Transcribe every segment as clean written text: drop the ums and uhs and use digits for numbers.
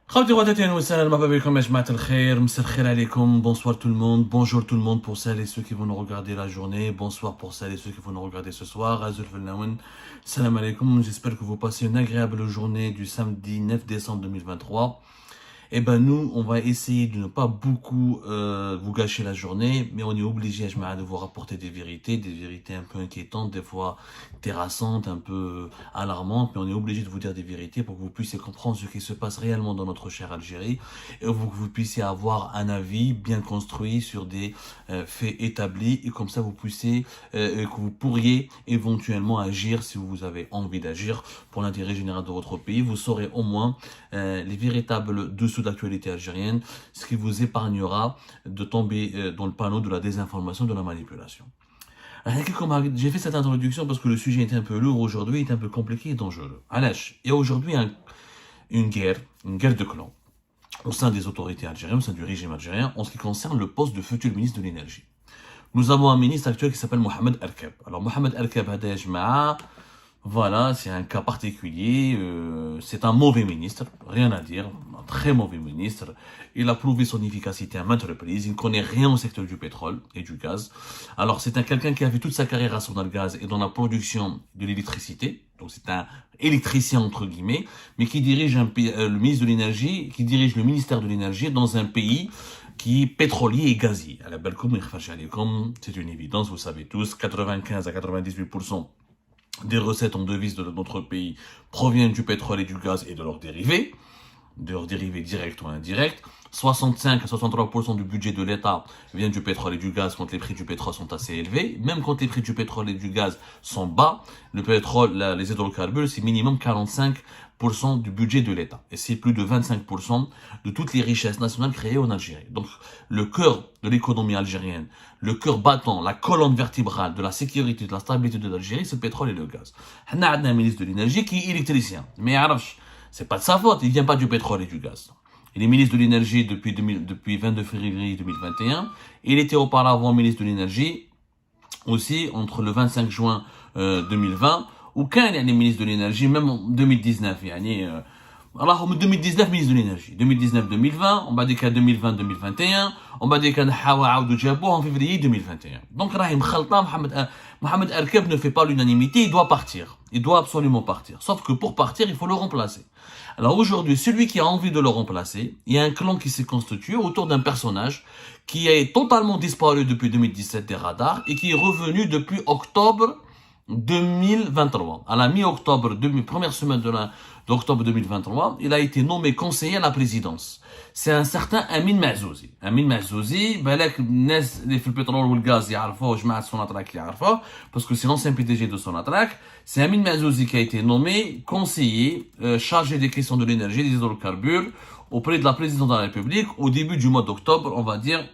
Bonsoir tout le monde, bonjour tout le monde pour celles et ceux qui vont nous regarder la journée, bonsoir pour celles et ceux qui vont nous regarder ce soir. Salam alaikum, j'espère que vous passez une agréable journée du samedi 9 décembre 2023. Eh ben nous, on va essayer de ne pas beaucoup vous gâcher la journée, mais on est obligé, de vous rapporter des vérités un peu inquiétantes, des fois terrassantes, un peu alarmantes, mais on est obligé de vous dire des vérités pour que vous puissiez comprendre ce qui se passe réellement dans notre chère Algérie, et pour que vous puissiez avoir un avis bien construit sur des faits établis, et comme ça que vous pourriez éventuellement agir si vous avez envie d'agir pour l'intérêt général de votre pays. Vous saurez au moins les véritables dessous d'actualité algérienne, ce qui vous épargnera de tomber dans le panneau de la désinformation, de la manipulation. J'ai fait cette introduction parce que le sujet est un peu lourd aujourd'hui, est un peu compliqué et dangereux. Il y a aujourd'hui une guerre de clans au sein des autorités algériennes, au sein du régime algérien, en ce qui concerne le poste de futur ministre de l'énergie. Nous avons un ministre actuel qui s'appelle Mohamed Erkeb. Alors Mohamed Erkeb, voilà, c'est un cas particulier, c'est un mauvais ministre, rien à dire, un très mauvais ministre. Il a prouvé son efficacité à maintes reprises, il ne connaît rien au secteur du pétrole et du gaz. Alors c'est quelqu'un qui a fait toute sa carrière à Sonalgaz et dans la production de l'électricité, donc c'est un électricien entre guillemets, mais qui dirige le ministre de l'énergie, qui dirige le ministère de l'énergie dans un pays qui est pétrolier et gazier. C'est une évidence, vous savez tous, 95 à 98% des recettes en devises de notre pays proviennent du pétrole et du gaz et de leurs dérivés directs ou indirects. 65 à 63% du budget de l'État vient du pétrole et du gaz quand les prix du pétrole sont assez élevés. Même quand les prix du pétrole et du gaz sont bas, le pétrole, les hydrocarbures, c'est minimum 45% du budget de l'État. Et c'est plus de 25% de toutes les richesses nationales créées en Algérie. Donc, le cœur de l'économie algérienne, le cœur battant, la colonne vertébrale de la sécurité, de la stabilité de l'Algérie, c'est le pétrole et le gaz. On a un ministre de l'énergie qui est électricien. Mais c'est pas de sa faute, il vient pas du pétrole et du gaz. Il est ministre de l'énergie depuis 22 février 2021. Il était auparavant ministre de l'énergie aussi entre le 25 juin 2020 ou quand il est ministre de l'énergie, même en 2019. Alors, en 2019, ministre de l'énergie. 2019-2020, on va dire qu'à 2020-2021, on va dire qu'à Hawa ou Djabo en février 2021. Donc, Rahim Khalta, Mohamed Erkeb ne fait pas l'unanimité, il doit partir. Il doit absolument partir. Sauf que pour partir, il faut le remplacer. Alors aujourd'hui, celui qui a envie de le remplacer, il y a un clan qui s'est constitué autour d'un personnage qui est totalement disparu depuis 2017 des radars et qui est revenu depuis octobre 2023. À la mi-octobre, première semaine d'octobre 2023, il a été nommé conseiller à la présidence. C'est un certain Amin Maazouzi. Amin Maazouzi, بالك الناس اللي في البترول والغاز يعرفوه جماعة Sonatrach يعرفوه parce que c'est l'ancien PDG de Sonatrach. C'est Amin Maazouzi qui a été nommé conseiller chargé des questions de l'énergie et des hydrocarbures auprès de la présidente de la République au début du mois d'octobre, on va dire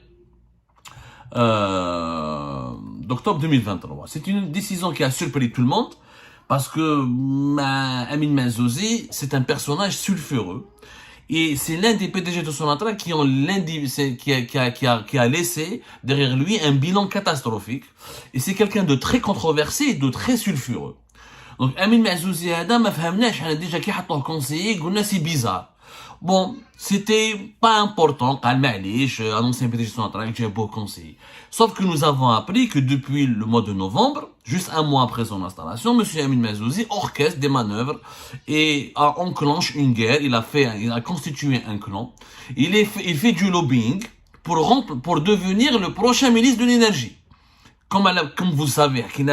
d'octobre 2023. C'est une décision qui a surpris tout le monde parce que Amin Maazouzi, c'est un personnage sulfureux et c'est l'un des PDG de Sonatrach qui a laissé derrière lui un bilan catastrophique et c'est quelqu'un de très controversé et de très sulfureux. Donc Amin Maazouzi ما فهمناش انا ديجا كي حطوه conseiller قلنا c'est bizarre. Bon, c'était pas important, un ancien PDG de Sonatrach, j'ai beau conseiller. Sauf que nous avons appris que depuis le mois de novembre, juste un mois après son installation, M. Amin Maazouzi orchestre des manœuvres et enclenche une guerre. Il a constitué un clan. Il fait du lobbying pour devenir le prochain ministre de l'énergie. Comme vous savez, il y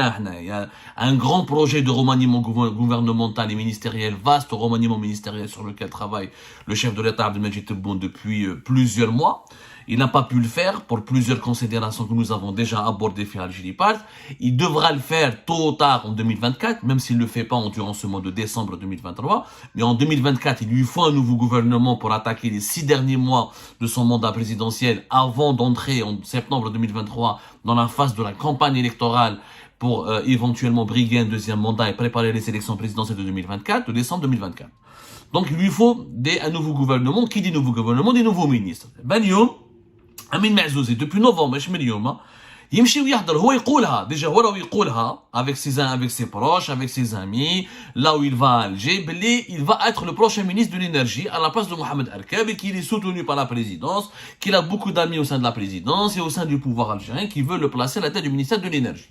a un grand projet de remaniement gouvernemental et ministériel, vaste remaniement ministériel sur lequel travaille le chef de l'État Abdelmadjid Tebboune depuis plusieurs mois. Il n'a pas pu le faire pour plusieurs considérations que nous avons déjà abordées sur Algérie Part. Il devra le faire tôt ou tard en 2024, même s'il ne le fait pas durant ce mois de décembre 2023. Mais en 2024, il lui faut un nouveau gouvernement pour attaquer les 6 derniers mois de son mandat présidentiel avant d'entrer en septembre 2023 dans la phase de la campagne électorale pour éventuellement briguer un deuxième mandat et préparer les élections présidentielles de 2024, de décembre 2024. Donc il lui faut un nouveau gouvernement. Qui dit nouveau gouvernement, des nouveaux ministres. Amin Maazouzi, depuis novembre, يمشي ويحضر هو يقولها ديجا هو راهو يقولها avec ses proches avec ses amis là où il va à Alger باللي il va être le prochain ministre de l'énergie à la place de Mohamed Arkab et qu'il est soutenu par la présidence, qu'il a beaucoup d'amis au sein de la présidence et au sein du pouvoir algérien qui veut le placer à la tête du ministère de l'énergie.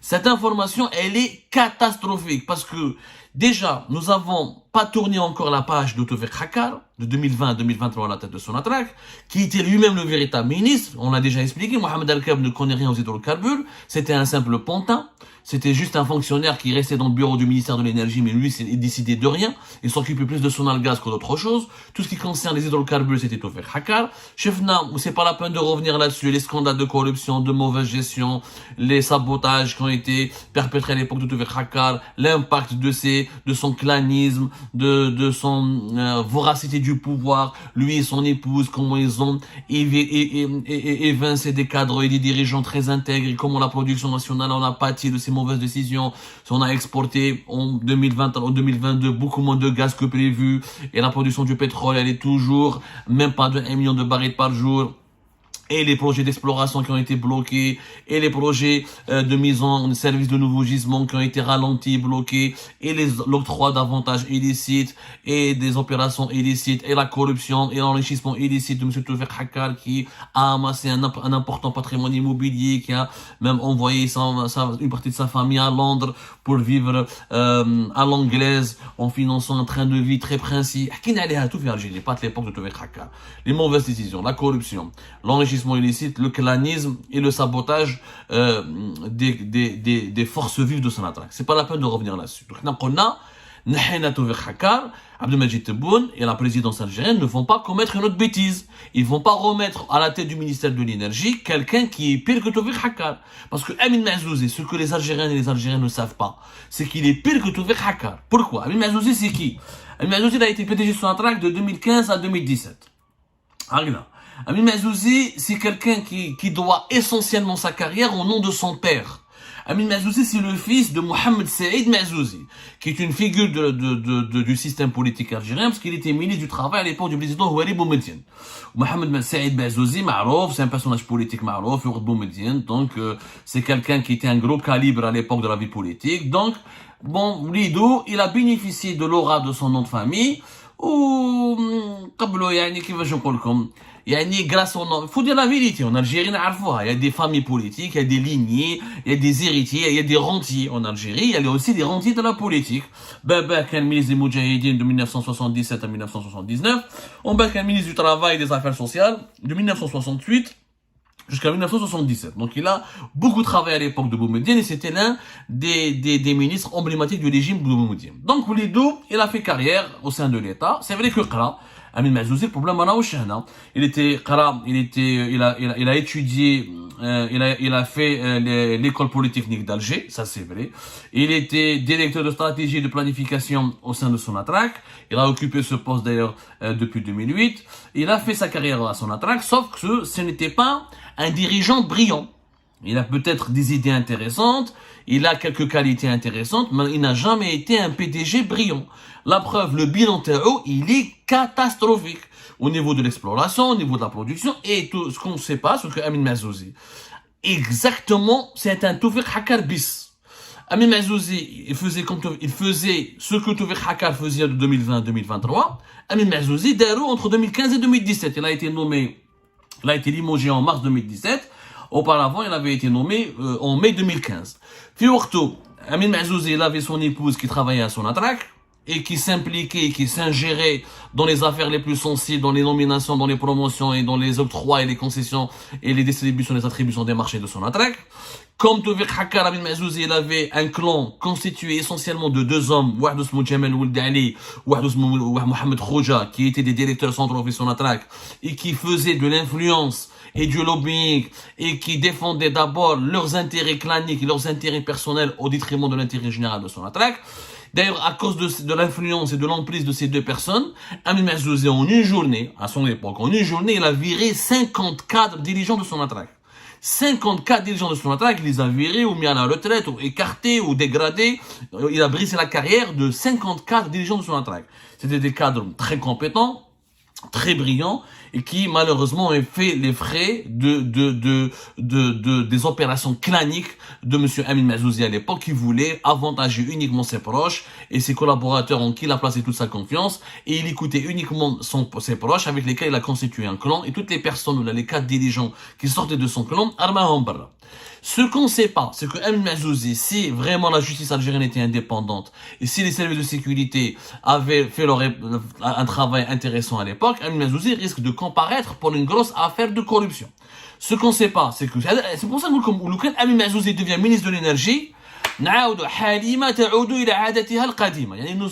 Cette information, elle est catastrophique parce que déjà, nous n'avons pas tourné encore la page de Tawfiq Hakkar de 2020 à 2023 à la tête de Sonatrach, qui était lui-même le véritable ministre. On l'a déjà expliqué, Mohamed Arkab ne connaît rien aux hydrocarbures, c'était un simple pantin. C'était juste un fonctionnaire qui restait dans le bureau du ministère de l'énergie, mais lui, il décidait de rien. Il s'occupait plus de son algaz que d'autre chose. Tout ce qui concerne les hydrocarbures, c'était Tawfiq Hakkar. Chefna, c'est pas la peine de revenir là-dessus. Les scandales de corruption, de mauvaise gestion, les sabotages qui ont été perpétrés à l'époque de Tawfiq Hakkar, l'impact de son clanisme, de son voracité du pouvoir, lui et son épouse, comment ils ont évincé des cadres et des dirigeants très intègres, et comment la production nationale en a pâti de ces mauvaises décisions. On a exporté en 2020, en 2022 beaucoup moins de gaz que prévu et la production du pétrole, elle est toujours même pas de 1 million de barils par jour. Et les projets d'exploration qui ont été bloqués, et les projets de mise en service de nouveaux gisements qui ont été ralentis, bloqués, et l'octroi d'avantages illicites, et des opérations illicites, et la corruption, et l'enrichissement illicite de M. Tawfiq Hakkar qui a amassé un important patrimoine immobilier, qui a même envoyé une partie de sa famille à Londres pour vivre à l'anglaise, en finançant un train de vie très princier. Qui n'allait à tout faire Algérie, pas à l'époque de Tawfiq Hakkar. Les mauvaises décisions, la corruption, l'enrichissement illicite, le clanisme et le sabotage des forces vives de Sonatrach. C'est pas la peine de revenir là-dessus. Donc, on a Tawfiq Hakkar, Abdelmadjid Tebboune et la présidence algérienne ne vont pas commettre une autre bêtise. Ils vont pas remettre à la tête du ministère de l'énergie quelqu'un qui est pire que Tawfiq Hakkar. Parce que Amin Mazouzé, ce que les Algériens et les Algériens ne savent pas, c'est qu'il est pire que Tawfiq Hakkar. Pourquoi? Amin Mazouzé, c'est qui? Amin Mazouzé a été PDG de Sonatrach de 2015 à 2017. Amin Mazouzé, c'est quelqu'un qui doit essentiellement sa carrière au nom de son père. Amin Mazouzé, c'est le fils de Mohamed Saïd Mazouzé, qui est une figure du système politique algérien, parce qu'il était ministre du Travail à l'époque du président Houari Boumediene. Mohamed Saïd Mazouzé, Marouf, c'est un personnage politique Marouf, Houari Boumediene, donc c'est quelqu'un qui était un gros calibre à l'époque de la vie politique. Donc, bon, Lido, il a bénéficié de l'aura de son nom de famille, ou, grâce au nom, il faut dire la vérité, en Algérie, il y a des familles politiques, il y a des lignées, il y a des héritiers, il y a des rentiers en Algérie, il y a aussi des rentiers de la politique. Baba, qui est le ministre des Moudjahidines de 1977 à 1979, on est le ministre du Travail et des Affaires sociales de 1968 jusqu'à 1977. Donc il a beaucoup travaillé à l'époque de Boumediene et c'était l'un des ministres emblématiques du régime de Boumediene. Donc Woulido, il a fait carrière au sein de l'État. C'est vrai que Qara, Amin Mazouzé, le problème on a au Chahna. Il a étudié, il a fait l'école polytechnique d'Alger, ça c'est vrai. Il était directeur de stratégie et de planification au sein de Sonatrach. Il a occupé ce poste d'ailleurs depuis 2008. Il a fait sa carrière à Sonatrach, sauf que ce n'était pas un dirigeant brillant. Il a peut-être des idées intéressantes, il a quelques qualités intéressantes, mais il n'a jamais été un PDG brillant. La preuve, le bilan Tao, il est catastrophique. Au niveau de l'exploration, au niveau de la production, et tout ce qu'on ne sait pas, ce que Amin Mazouzé. Exactement, c'est un Tawfiq Hakkar bis. Amin Mazouzé, il faisait ce que Tawfiq Hakkar faisait de 2020 à 2023. Amin Mazouzé, d'Aro, entre 2015 et 2017. Il a été limogé en mars 2017. Auparavant, il avait été nommé en mai 2015. Fiorto, Amin Mazouzé, il avait son épouse qui travaillait à Sonatrach et qui s'impliquait, qui s'ingérait dans les affaires les plus sensibles, dans les nominations, dans les promotions et dans les octrois et les concessions et les distributions, les attributions des marchés de Sonatrach. Comme Tawfiq Hakkar, Amin Mazouzé, il avait un clan constitué essentiellement de deux hommes, Wahdou Smo Djamel Ould Ali, Wahdou Smo Mohamed Khouja, qui étaient des directeurs centraux de Sonatrach et qui faisaient de l'influence et du lobbying et qui défendaient d'abord leurs intérêts claniques et leurs intérêts personnels au détriment de l'intérêt général de Sonatrach. D'ailleurs, à cause de l'influence et de l'emprise de ces deux personnes, Amin Mazouzé, en une journée, à son époque, en une journée, il a viré 54 dirigeants de Sonatrach. 54 dirigeants de Sonatrach, il les a virés ou mis à la retraite, ou écartés, ou dégradés. Il a brisé la carrière de 54 dirigeants de Sonatrach. C'était des cadres très compétents, très brillant et qui malheureusement a fait les frais des opérations claniques de monsieur Amin Mazouzi à l'époque, qui voulait avantager uniquement ses proches et ses collaborateurs en qui il a placé toute sa confiance, et il écoutait uniquement ses proches avec lesquels il a constitué un clan, et toutes les personnes ou les 4 dirigeants qui sortaient de son clan, armahum barra. Ce qu'on ne sait pas, c'est que Amin Mazouzi, si vraiment la justice algérienne était indépendante et si les services de sécurité avaient fait un travail intéressant à l'époque, Amin Mazouzi risque de comparaître pour une grosse affaire de corruption. Ce qu'on ne sait pas, c'est que c'est pour ça que quand Amin Mazouzi devient ministre de l'énergie, nous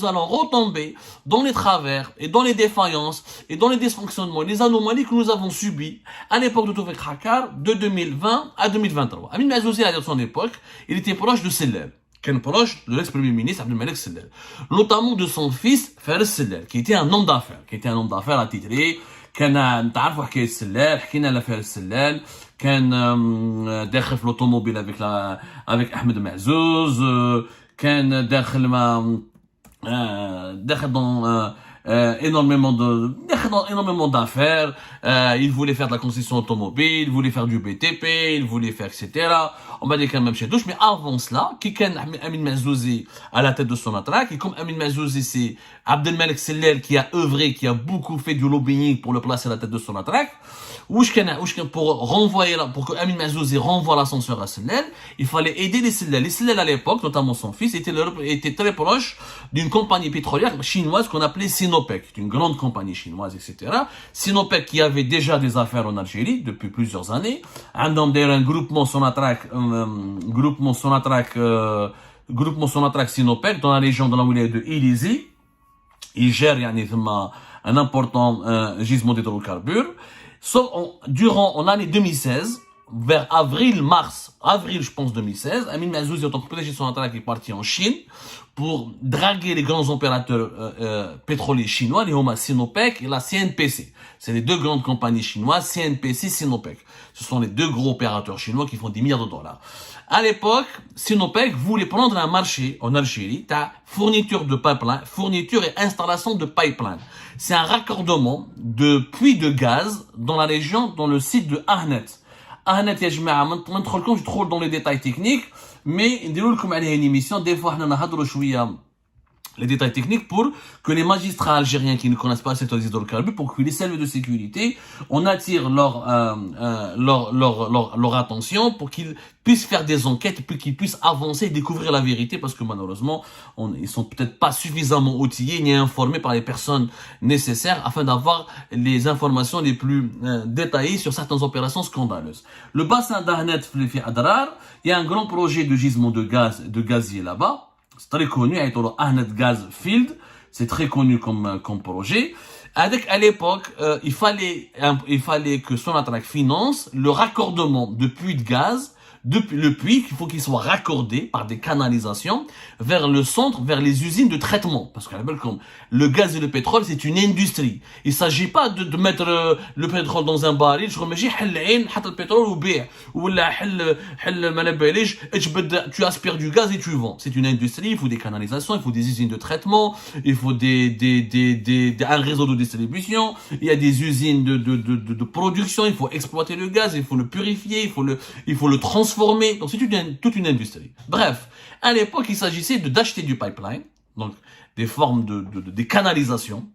allons retomber dans les travers et dans les défaillances et dans les dysfonctionnements, les anomalies que nous avons subis à l'époque de Toufik Hakar de 2020 à 2023. Amin Mazouzi, à son époque, il était proche de Sellel, proche de l'ex-premier ministre Abdelmalek Sellel, notamment de son fils Fares Sellel, qui était un homme d'affaires attitré. كان تعرفوا حكايه السلال، حكينا على فارس السلال، كان داخل في لوطوموبيل avec احمد معزوز، كان داخل داخل dans énormément d'affaires. Il voulait faire de la construction automobile, il voulait faire du BTP, il voulait faire etc. On va dire quand même chez Douche, mais avant cela, qui est Amin Mazouzi à la tête de son attaque, et comme Amin Mazouzi, c'est Abdelmalek Sellel qui a œuvré, qui a beaucoup fait du lobbying pour le placer à la tête de son attaque, pour que Amin Mazouzi renvoie l'ascenseur à Sellel, il fallait aider les Sellel. Les Sellel à l'époque, notamment son fils, était très proche d'une compagnie pétrolière chinoise qu'on appelait Sinopec, une grande compagnie chinoise, etc. Sinopec qui avait déjà des affaires en Algérie depuis plusieurs années. Un groupement Sonatrach Sinopec dans la région de la wilaya de Élysée. Il gère un important gisement d'hydrocarbures. Durant l'année 2016, vers avril, je pense 2016, Amin Mazouzi, en tant que PDG de Sonatrach, est parti en Chine pour draguer les grands opérateurs pétroliers chinois, les Homa Sinopec et la CNPC. C'est les deux grandes compagnies chinoises, CNPC, Sinopec. Ce sont les deux gros opérateurs chinois qui font des milliards de dollars. À l'époque, Sinopec voulait prendre un marché en Algérie, fourniture de pipeline, fourniture et installation de pipeline. C'est un raccordement de puits de gaz dans la région, dans le site de Ahnet. Ahnet, ya jma'a, ما ندخلكمش trop dans les détails techniques, mais نديروا لكم عليها une émission. Des fois, احنا نهضروا شوية les détails techniques pour que les magistrats algériens qui ne connaissent pas le secteur des hydrocarbures, pour que les services de sécurité, on attire leur attention pour qu'ils puissent faire des enquêtes, pour qu'ils puissent avancer et découvrir la vérité, parce que malheureusement, ils sont peut-être pas suffisamment outillés ni informés par les personnes nécessaires afin d'avoir les informations les plus détaillées sur certaines opérations scandaleuses. Le bassin d'Ahnet Flefi Adrar, il y a un grand projet de gisement de gazier là-bas. C'est très connu, Ahnet Gaz Field, c'est très connu comme projet. À l'époque, il fallait que Sonatrach finance le raccordement de puits de gaz, le puits, il faut qu'il soit raccordé par des canalisations vers le centre, vers les usines de traitement. Parce que le gaz et le pétrole, c'est une industrie. Il ne s'agit pas de mettre le pétrole dans un baril, tu aspires du gaz et tu vends. C'est une industrie, il faut des canalisations, il faut des usines de traitement, il faut un réseau de distribution, il y a des usines de production, il faut exploiter le gaz, il faut le purifier, il faut le transformer. Donc c'est toute une industrie. Bref, à l'époque, il s'agissait d'acheter du pipeline, donc des formes des canalisations,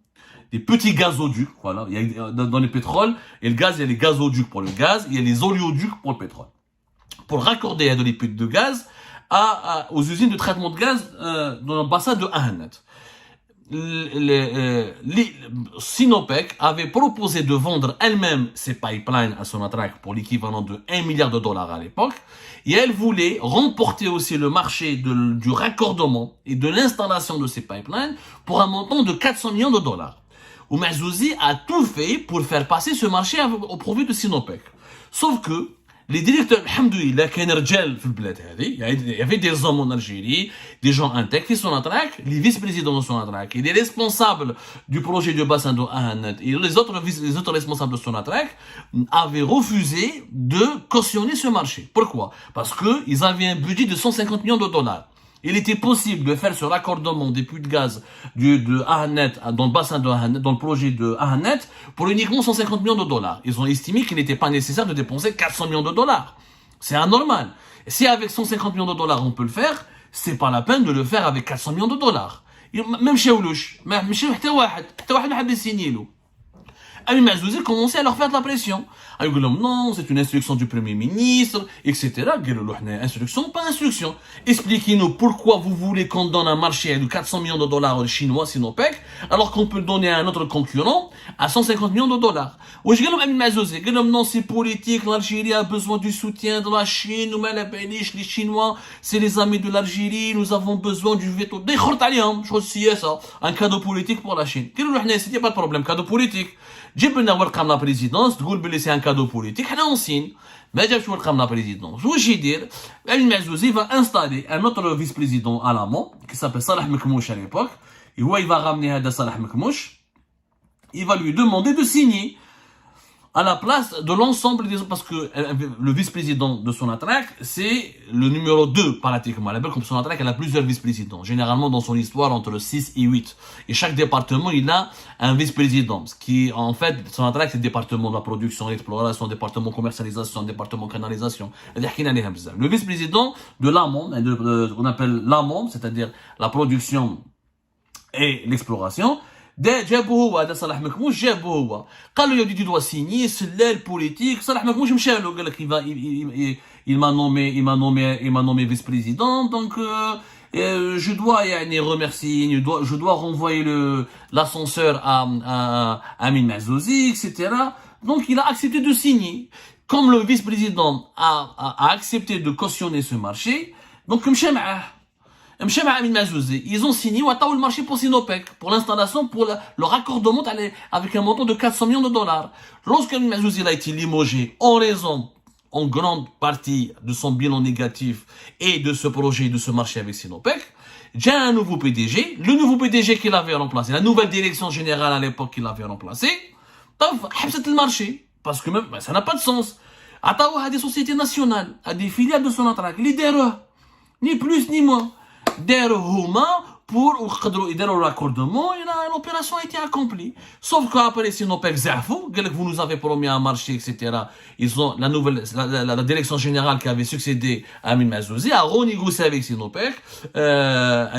des petits gazoducs. Voilà, il y a, dans le pétrole et le gaz, il y a les gazoducs pour le gaz, il y a les oléoducs pour le pétrole. Pour raccorder des puits de gaz aux usines de traitement de gaz dans le bassin de Ahnet. Sinopec avait proposé de vendre elle-même ses pipelines à Sonatrach pour l'équivalent de 1 milliard de dollars à l'époque, et elle voulait remporter aussi le marché du raccordement et de l'installation de ces pipelines pour un montant de 400 millions de dollars. Mazouzi a tout fait pour faire passer ce marché au profit de Sinopec. Sauf que les directeurs, alhamdoulilah, il y avait des hommes en Algérie, des gens intègres qui sont Sonatrach, les vice-présidents de Sonatrach et les responsables du projet de bassin de Ahnet et les autres responsables de Sonatrach avaient refusé de cautionner ce marché. Pourquoi? Parce qu'ils avaient un budget de 150 millions de dollars. il était possible de faire ce raccordement des puits de gaz de Ahnet dans le bassin de Ahnet, dans le projet de Ahnet, pour uniquement 150 millions de dollars. Ils ont estimé qu'il n'était pas nécessaire de dépenser 400 millions de dollars. C'est anormal. Si avec 150 millions de dollars on peut le faire, c'est pas la peine de le faire avec 400 millions de dollars. Même chez Oulouch, même chez Ouahad, Amin Mazouzi commençait à leur faire de la pression. Ils disaient non, c'est une instruction du Premier ministre, etc. Instruction, pas instruction. Expliquez-nous pourquoi vous voulez qu'on donne un marché de 400 millions de dollars chinois, Sinopec, alors qu'on peut le donner à un autre concurrent à 150 millions de dollars. Ou je dis Amin Mazouzi, non, c'est politique, l'Algérie a besoin du soutien de la Chine, nous, les Chinois, c'est les amis de l'Algérie, nous avons besoin du veto. Je crois que c'est ça, un cadeau politique pour la Chine. Il n'y a pas de problème, cadeau politique. جبنا ورقه من لا بريزيدونس تقول بلي سي ان كادو بوليتيك حنا اونسين ما جابش ورقه من لا بريزيدونس واش يدير علي المعزوزي va installer un autre vice-président à l'amont qui s'appelle Salah Mekmouch à l'époque et il va ramener هذا Salah Mekmouch il va lui demander de signer à la place de l'ensemble des autres, parce que le vice-président de Sonatrach, c'est le numéro 2, pratiquement. La belle comme Sonatrach, elle a plusieurs vice-présidents. Généralement, dans son histoire, entre 6 et 8. Et chaque département, il a un vice-président. Ce qui, en fait, Sonatrach, c'est le département de la production, l'exploration, département commercialisation, département canalisation. Le vice-président de l'AMOM, qu'on appelle l'AMOM, c'est-à-dire la production et l'exploration, جابوه هو هذا صلاح مكموش جابوه هو قال له يا ودي دوا سيني سلال بوليتيك صلاح مكموش مشى له قال لك il m'a nommé vice-président donc je dois يعني remercier je dois renvoyer l'ascenseur à Amin Mazouzi etc. Donc il a accepté de signer comme le vice-président a accepté de cautionner ce marché donc مشى معاه مشى مع Amin Mazouzi. Ils ont signé le marché pour Sinopec, pour l'installation, pour le raccordement avec un montant de 400 millions de dollars. Lorsque Amin Mazouzi a été limogé en raison, en grande partie, de son bilan négatif et de ce projet, de ce marché avec Sinopec, j'ai un nouveau PDG, le nouveau PDG qu'il avait remplacé, la nouvelle direction générale à l'époque qu'il avait remplacé, حبست le marché. Parce que même, ça n'a pas de sens. عطاوها à des sociétés nationales, à des filiales de Sonatrach, اللي داروه, ni plus ni moins. Pour le raccordement et l'opération a été accomplie. Sauf qu'après Sinopec Zafou, vous nous avez promis un marché, etc. Ils ont la direction générale qui avait succédé à Amin Mazouzi a renégocié avec Sinopec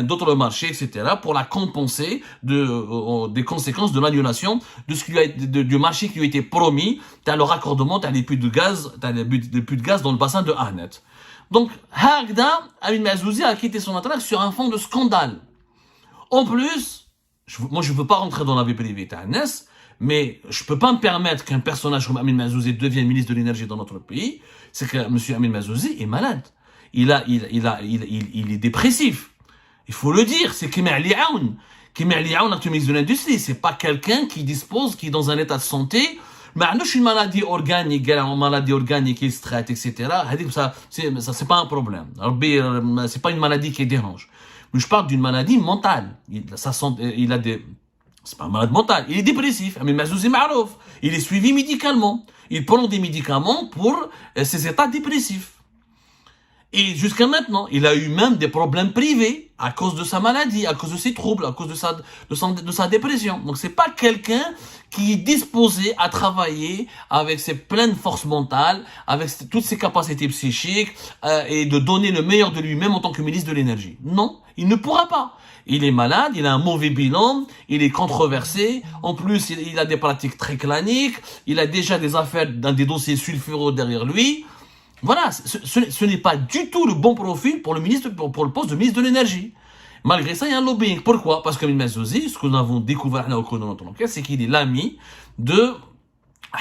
d'autres marchés, etc. pour la compenser des conséquences de l'annulation du marché qui lui a été promis dans le raccordement, dans les puits de gaz, dans le bassin de Ahnet. Donc, Hagda, Amin Mazouzi a quitté son attaque sur un fond de scandale. En plus, moi je ne veux pas rentrer dans la vie privée d'Ahnès, mais je ne peux pas me permettre qu'un personnage comme Amin Mazouzi devienne ministre de l'énergie dans notre pays. C'est que M. Amin Mazouzi est malade. Il est dépressif. Il faut le dire, c'est Kemal Liaoun. Kemal Liaoun, actuel ministre de l'Industrie, c'est pas quelqu'un qui est dans un état de santé. Mais une maladie organique, une maladie organique qui se traite, etc. Ça, c'est pas un problème. C'est pas une maladie qui dérange. Mais je parle d'une maladie mentale. C'est pas un malade mental. Il est dépressif. Mais Mazouzi Marouf. Il est suivi médicalement. Il prend des médicaments pour ses états dépressifs. Et jusqu'à maintenant, il a eu même des problèmes privés à cause de sa maladie, à cause de ses troubles, à cause de sa dépression. Donc c'est pas quelqu'un qui est disposé à travailler avec ses pleines forces mentales, avec toutes ses capacités psychiques et de donner le meilleur de lui-même en tant que ministre de l'énergie. Non, il ne pourra pas. Il est malade, il a un mauvais bilan, il est controversé. En plus, il a des pratiques très claniques, il a déjà des affaires dans des dossiers sulfureux derrière lui. Voilà, ce n'est pas du tout le bon profil pour le poste de ministre de l'énergie. Malgré ça, il y a un lobbying. Pourquoi? Parce que Amin Mazouzi, ce que nous avons découvert au cours de notre enquête, c'est qu'il est l'ami de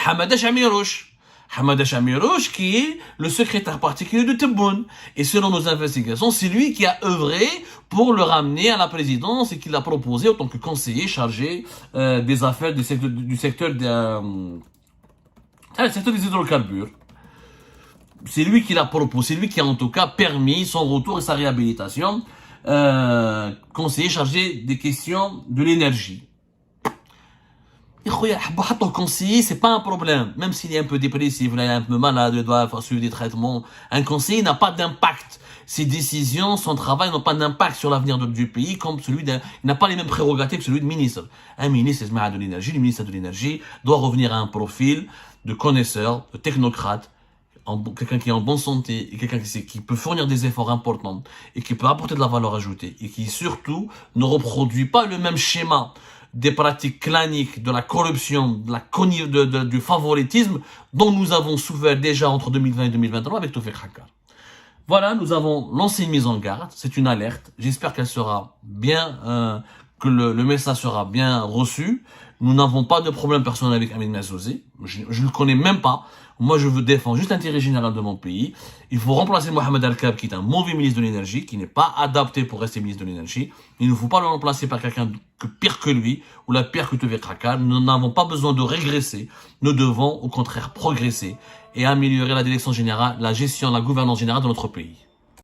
Hamada Chamirouche. Hamada Chamirouche, qui est le secrétaire particulier de Tebboune. Et selon nos investigations, c'est lui qui a œuvré pour le ramener à la présidence et qui l'a proposé en tant que conseiller chargé des affaires du secteur des hydrocarbures. C'est lui qui l'a proposé, c'est lui qui a en tout cas permis son retour et sa réhabilitation, conseiller chargé des questions de l'énergie. conseiller, c'est pas un problème. Même s'il est un peu dépressif, il est un peu malade, il doit suivre des traitements. Un conseiller n'a pas d'impact. Ses décisions, son travail n'ont pas d'impact sur l'avenir du pays comme celui d'un, il n'a pas les mêmes prérogatives que celui de ministre. Un ministre, c'est de l'énergie. Le ministre de l'énergie doit revenir à un profil de connaisseur, de technocrate, quelqu'un qui est en bonne santé, et quelqu'un qui peut fournir des efforts importants, et qui peut apporter de la valeur ajoutée, et qui surtout ne reproduit pas le même schéma des pratiques claniques, de la corruption, du favoritisme dont nous avons souffert déjà entre 2020 et 2023 avec Tawfiq Haqqar. Voilà, nous avons lancé une mise en garde, c'est une alerte. J'espère qu'elle sera bien, que le message sera bien reçu. Nous n'avons pas de problème personnel avec Amin Mazouzé. Je ne le connais même pas. Moi, je veux défendre juste l'intérêt général de mon pays. Il faut remplacer Mohamed Al-Kab, qui est un mauvais ministre de l'énergie, qui n'est pas adapté pour rester ministre de l'énergie. Il ne faut pas le remplacer par quelqu'un pire que lui, ou la pire que Tawfiq Haqqar. Nous n'avons pas besoin de régresser. Nous devons, au contraire, progresser et améliorer la direction générale, la gestion, la gouvernance générale de notre pays.